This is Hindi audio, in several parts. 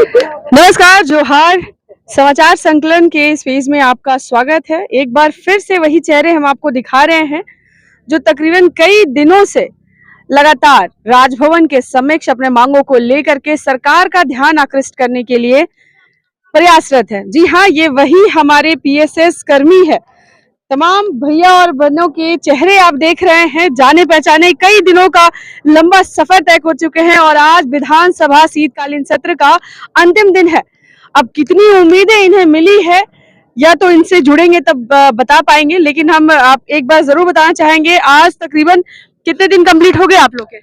नमस्कार, जोहार। समाचार संकलन के इस फेज में आपका स्वागत है। एक बार फिर से वही चेहरे हम आपको दिखा रहे हैं जो तकरीबन कई दिनों से लगातार राजभवन के समक्ष अपने मांगों को लेकर के सरकार का ध्यान आकृष्ट करने के लिए प्रयासरत है। जी हाँ, ये वही हमारे पीएसएस कर्मी है। तमाम भैया और बहनों के चेहरे आप देख रहे हैं, जाने पहचाने, कई दिनों का लंबा सफर तय हो चुके हैं और आज विधानसभा शीतकालीन सत्र का अंतिम दिन है। अब कितनी उम्मीदें इन्हें मिली है या तो इनसे जुड़ेंगे तब बता पाएंगे, लेकिन हम आप एक बार जरूर बताना चाहेंगे, आज तकरीबन कितने दिन कंप्लीट हो गए आप लोग के?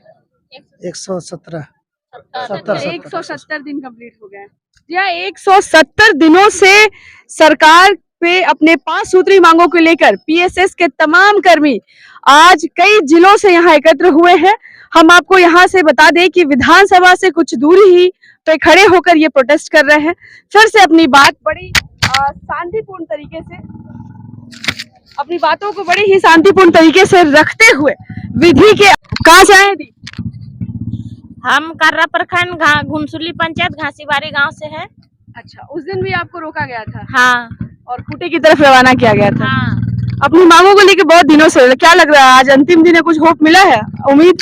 117 170 दिन कंप्लीट हो गए। जी हाँ, 170 दिनों से सरकार पे अपने 5 सूत्री मांगों को लेकर पीएसएस के तमाम कर्मी आज कई जिलों से यहाँ एकत्र हुए हैं। हम आपको यहाँ से बता दें कि विधानसभा से कुछ दूरी ही पे खड़े होकर ये प्रोटेस्ट कर रहे हैं। फिर से अपनी बात बड़ी शांतिपूर्ण तरीके से, अपनी बातों को बड़ी ही शांतिपूर्ण तरीके से रखते हुए विधि के कहाँ से आए दी? हम कर्रा प्रखंड घुनसुली पंचायत घासीबारी गांव से है। अच्छा, उस दिन भी आपको रोका गया था? हाँ। और खूंटे की तरफ रवाना किया गया था? हाँ। अपनी मांगों को लेकर बहुत दिनों से, क्या लग रहा है आज अंतिम दिन है, कुछ होप मिला है, उम्मीद?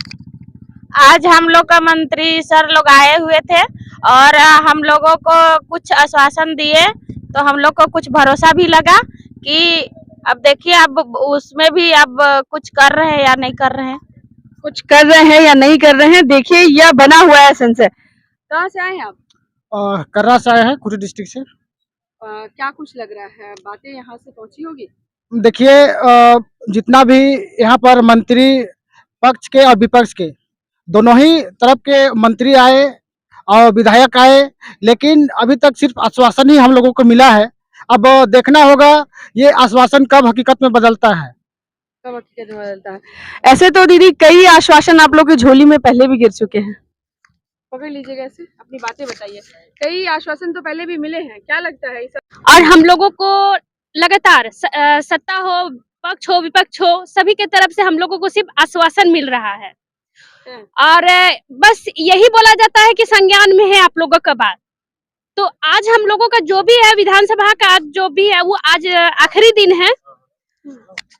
आज हम लोग का मंत्री सर लोग आए हुए थे और हम लोगों को कुछ आश्वासन दिए, तो हम लोग को कुछ भरोसा भी लगा कि अब देखिए अब उसमें भी अब कुछ कर रहे हैं या नहीं कर रहे हैं। कुछ कर रहे हैं या नहीं कर रहे हैं, देखिए यह बना हुआ है संशय। कहाँ से आए हैं आप? कर्रा से आए हैं, खुटी डिस्ट्रिक्ट से। क्या कुछ लग रहा है, बातें यहाँ से पहुंची होगी? देखिए, जितना भी यहाँ पर मंत्री पक्ष के और विपक्ष के दोनों ही तरफ के मंत्री आए और विधायक आए, लेकिन अभी तक सिर्फ आश्वासन ही हम लोगों को मिला है। अब देखना होगा ये आश्वासन कब हकीकत में बदलता है। कब हकीकत में बदलता है। ऐसे तो दीदी कई आश्वासन आप लोग की झोली में पहले भी गिर चुके हैं, पकड़ लीजिएगा ऐसे, अपनी बातें बताइए। कई आश्वासन तो पहले भी मिले हैं, क्या लगता है इस? और हम लोगों को लगातार सत्ता हो, पक्ष हो, विपक्ष हो, सभी के तरफ से हम लोगों को सिर्फ आश्वासन मिल रहा है और बस यही बोला जाता है कि संज्ञान में है आप लोगों का बात। तो आज हम लोगों का जो भी है विधानसभा का आज जो भी है वो आज आखिरी दिन है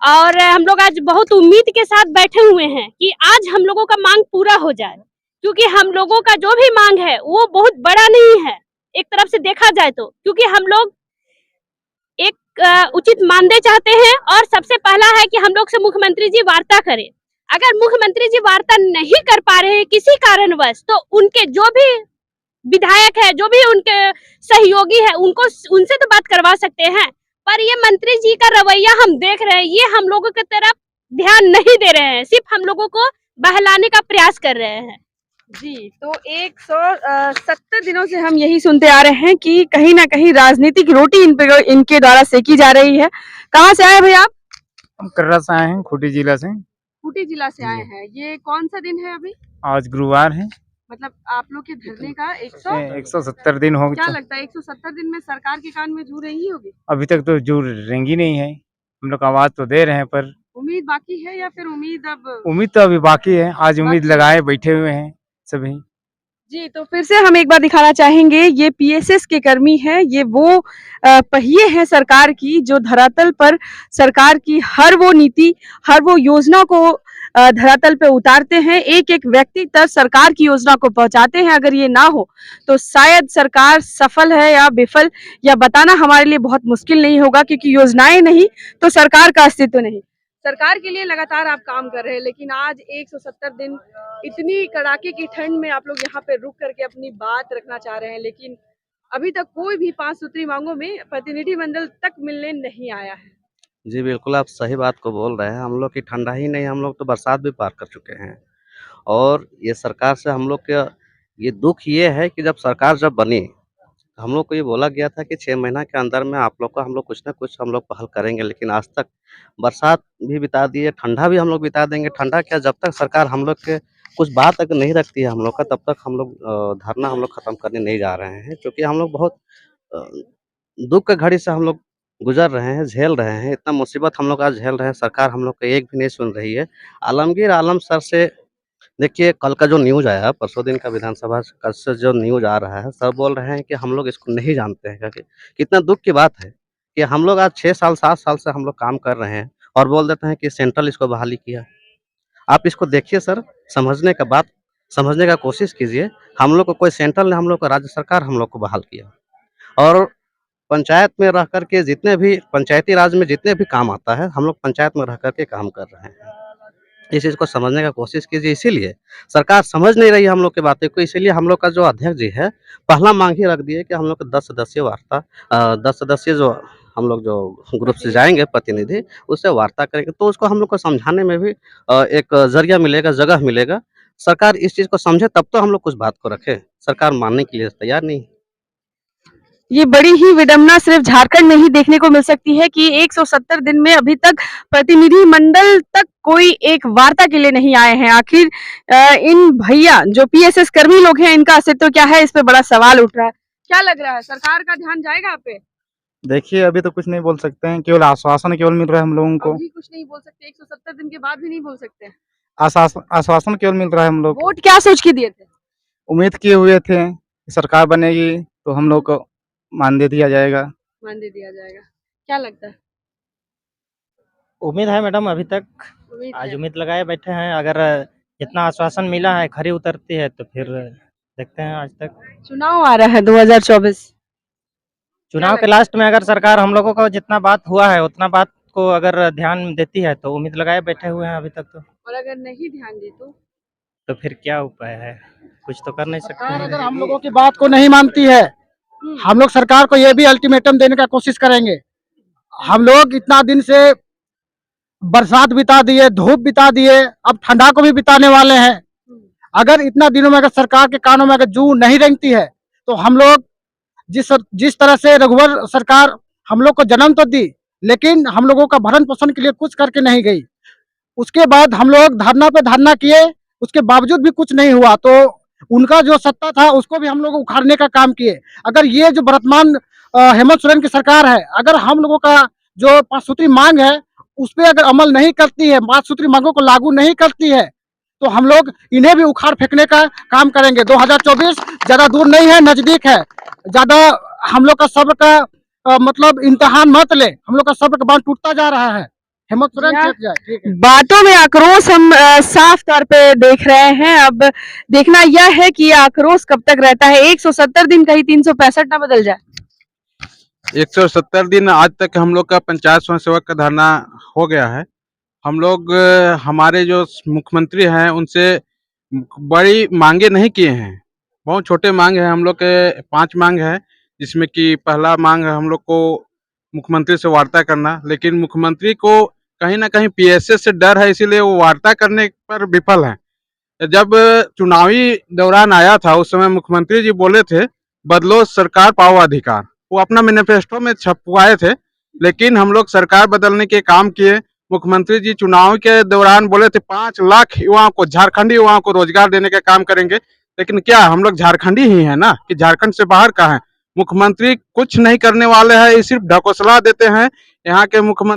और हम लोग आज बहुत उम्मीद के साथ बैठे हुए हैं कि आज हम लोगों का मांग पूरा हो जाए, क्योंकि हम लोगों का जो भी मांग है वो बहुत बड़ा नहीं है एक तरफ से देखा जाए तो, क्योंकि हम लोग एक उचित मानदेय चाहते हैं और सबसे पहला है कि हम लोग से मुख्यमंत्री जी वार्ता करें। अगर मुख्यमंत्री जी वार्ता नहीं कर पा रहे हैं किसी कारणवश, तो उनके जो भी विधायक है, जो भी उनके सहयोगी है, उनको उनसे तो बात करवा सकते हैं। पर ये मंत्री जी का रवैया हम देख रहे हैं, ये हम लोगों की तरफ ध्यान नहीं दे रहे हैं, सिर्फ हम लोगों को बहलाने का प्रयास कर रहे हैं। जी, तो 170 दिनों से हम यही सुनते आ रहे हैं कि कहीं ना कहीं राजनीतिक रोटी इनके द्वारा सेकी जा रही है। कहाँ से आए भाई आप? हम कर्रा से आए हैं, खूंटी जिला से। खूंटी जिला से आए हैं। ये कौन सा दिन है अभी? आज गुरुवार है। मतलब आप लोग के धरने का 170 दिन हो क्या गए। लगता है 170 दिन में सरकार के कान में जू रही होगी? अभी तक तो जू रेंगी नहीं है, हम लोग आवाज तो दे रहे हैं पर उम्मीद बाकी है या फिर उम्मीद तो अभी बाकी है। आज उम्मीद लगाए बैठे हुए हैं सभी। जी, तो फिर से हम एक बार दिखाना चाहेंगे, ये पीएसएस के कर्मी हैं, ये वो पहिए हैं सरकार की जो धरातल पर सरकार की हर वो नीति, हर वो योजना को धरातल पे उतारते हैं, एक एक व्यक्ति तक सरकार की योजना को पहुंचाते हैं। अगर ये ना हो तो शायद सरकार सफल है या विफल, या बताना हमारे लिए बहुत मुश्किल नहीं होगा, क्योंकि योजनाएं नहीं तो सरकार का अस्तित्व नहीं। सरकार के लिए लगातार आप काम कर रहे हैं, लेकिन आज 170 दिन इतनी कड़ाके की ठंड में आप लोग यहाँ पे रुक करके अपनी बात रखना चाह रहे हैं, लेकिन अभी तक कोई भी 5 सूत्री मांगों में प्रतिनिधिमंडल तक मिलने नहीं आया है। जी बिल्कुल, आप सही बात को बोल रहे हैं। हम लोग की ठंडा ही नहीं, हम लोग तो बरसात भी पार कर चुके हैं और ये सरकार से हम लोग का ये दुख ये है कि जब सरकार जब बनी, हम लोग को ये बोला गया था कि 6 महीना के अंदर में आप लोग का हम लोग कुछ ना कुछ हम लोग पहल करेंगे, लेकिन आज तक बरसात भी बिता दिए, ठंडा भी हम लोग बिता देंगे। ठंडा क्या, जब तक सरकार हम लोग के कुछ बात अगर नहीं रखती है हम लोग का, तब तक हम लोग धरना हम लोग ख़त्म करने नहीं जा रहे हैं, क्योंकि हम लोग बहुत दुःख की घड़ी से हम लोग गुजर रहे हैं, झेल रहे हैं। इतना मुसीबत हम लोग आज झेल रहे हैं, सरकार हम लोग का एक भी नहीं सुन रही है। आलमगीर आलम सर से देखिए, कल का जो न्यूज़ आया, परसों दिन का विधानसभा का से जो न्यूज़ आ रहा है, सब बोल रहे हैं कि हम लोग इसको नहीं जानते हैं करके। कितना दुःख की बात है कि हम लोग आज 6 साल, 7 साल से हम लोग काम कर रहे हैं और बोल देते हैं कि सेंट्रल इसको बहाली किया। आप इसको देखिए सर, समझने का कोशिश कीजिए। हम लोग को कोई सेंट्रल ने हम लोग को राज्य सरकार हम लोग को बहाल किया और पंचायत में रह कर के जितने भी पंचायती राज में जितने भी काम आता है, हम लोग पंचायत में रह कर के काम कर रहे हैं। इस चीज़ को समझने का कोशिश कीजिए, इसीलिए सरकार समझ नहीं रही है हम लोग की बातें को, इसीलिए हम लोग का जो अध्यक्ष जी है, पहला मांग ही रख दिए कि हम लोग को 10 सदस्यीय 10 सदस्यीय जो हम लोग जो ग्रुप से जाएँगे प्रतिनिधि, उससे वार्ता करेंगे, तो उसको हम लोग को समझाने में भी एक ज़रिया मिलेगा, जगह मिलेगा। सरकार इस चीज़ को समझे तब तो हम लोग कुछ बात को रखें, सरकार मानने के लिए तैयार नहीं है। ये बड़ी ही विडंबना सिर्फ झारखंड में ही देखने को मिल सकती है कि 170 दिन में अभी तक प्रतिनिधि मंडल तक कोई एक वार्ता के लिए नहीं आए हैं। आखिर इन भैया जो पीएसएस कर्मी लोग हैं, इनका अस्तित्व क्या है, इस पे बड़ा सवाल उठ रहा है। क्या लग रहा है, सरकार का ध्यान जाएगा आप पे? देखिए, अभी तो कुछ नहीं बोल सकते हैं, केवल आश्वासन केवल मिल रहा है हम लोगों को। अभी कुछ नहीं बोल सकते, 170 दिन के बाद भी नहीं बोल सकते। आश्वासन केवल मिल रहा है हम लोग को। वोट क्या सोच के दिए थे? उम्मीद किए हुए थे कि सरकार बनेगी तो हम लोग को मान दे दिया जाएगा। मान दे दिया जाएगा। क्या लगता है? उम्मीद है मैडम, अभी तक उम्मीद आज है। उम्मीद लगाए बैठे हैं। अगर जितना आश्वासन मिला है खरी उतरती है तो फिर देखते हैं। आज तक चुनाव आ रहा है 2024। चुनाव के लास्ट में अगर सरकार हम लोगों को जितना बात हुआ है उतना बात को अगर ध्यान देती है तो उम्मीद लगाए बैठे हुए हैं अभी तक तो। और अगर नहीं ध्यान दी तो फिर क्या उपाय है, कुछ तो कर नहीं सकते सरकार अगर हैं। हम लोगों की बात को नहीं मानती है, हम लोग सरकार को ये भी अल्टीमेटम देने का कोशिश करेंगे। हम लोग इतना दिन से बरसात बिता दिए, धूप बिता दिए, अब ठंडा को भी बिताने वाले हैं। अगर इतना दिनों में अगर सरकार के कानों में अगर जू नहीं रेंगती है तो हम लोग जिस तरह से रघुवर सरकार हम लोग को जन्म तो दी, लेकिन हम लोगों का भरण पोषण के लिए कुछ करके नहीं गई। उसके बाद हम लोग धरना पे धरना किए, उसके बावजूद भी कुछ नहीं हुआ, तो उनका जो सत्ता था उसको भी हम लोग उखाड़ने का काम किए। अगर ये जो वर्तमान हेमंत सोरेन की सरकार है, अगर हम लोगों का जो 5 सूत्री मांग है उस पर अगर अमल नहीं करती है, 5 सूत्री मांगों को लागू नहीं करती है, तो हम लोग इन्हें भी उखाड़ फेंकने का काम करेंगे। 2024 ज्यादा दूर नहीं है, नजदीक है। ज्यादा हम लोग का सब्र का मतलब इम्तिहान मत ले, हम लोग का सब्र का बांध टूटता जा रहा है। हेमंत सोरेन जी हाँ। चेक जाए, ठीक है। बातों में आक्रोश हम साफ तौर पे देख रहे हैं। अब देखना यह है कि ये आक्रोश कब तक रहता है। 170 दिन कहीं 365 ना बदल जाए। 170 दिन आज तक हम लोग का पंचायत स्वयं सेवक का धरना हो गया है। हम लोग हमारे जो मुख्यमंत्री हैं उनसे बड़ी मांगे नहीं किए हैं, बहुत छोटे मांग है। हम लोग के 5 मांग है, जिसमें कि पहला मांग है हम लोग को मुख्यमंत्री से वार्ता करना, लेकिन मुख्यमंत्री को कहीं ना कहीं पीएसएस से डर है, इसीलिए वो वार्ता करने पर विफल है। जब चुनावी दौरान आया था उस समय मुख्यमंत्री जी बोले थे बदलो सरकार पाओ अधिकार, वो अपना मैनिफेस्टो में छपवाए थे, लेकिन हम लोग सरकार बदलने के काम किए। मुख्यमंत्री जी चुनाव के दौरान बोले थे 5 लाख युवाओं को, झारखंडी युवाओं को रोजगार देने का काम करेंगे, लेकिन क्या हम लोग झारखंडी ही है ना, कि झारखंड से बाहर का है। मुख्यमंत्री कुछ नहीं करने वाले हैं, सिर्फ ढकोसला देते हैं। यहाँ के मुख्यमंत्री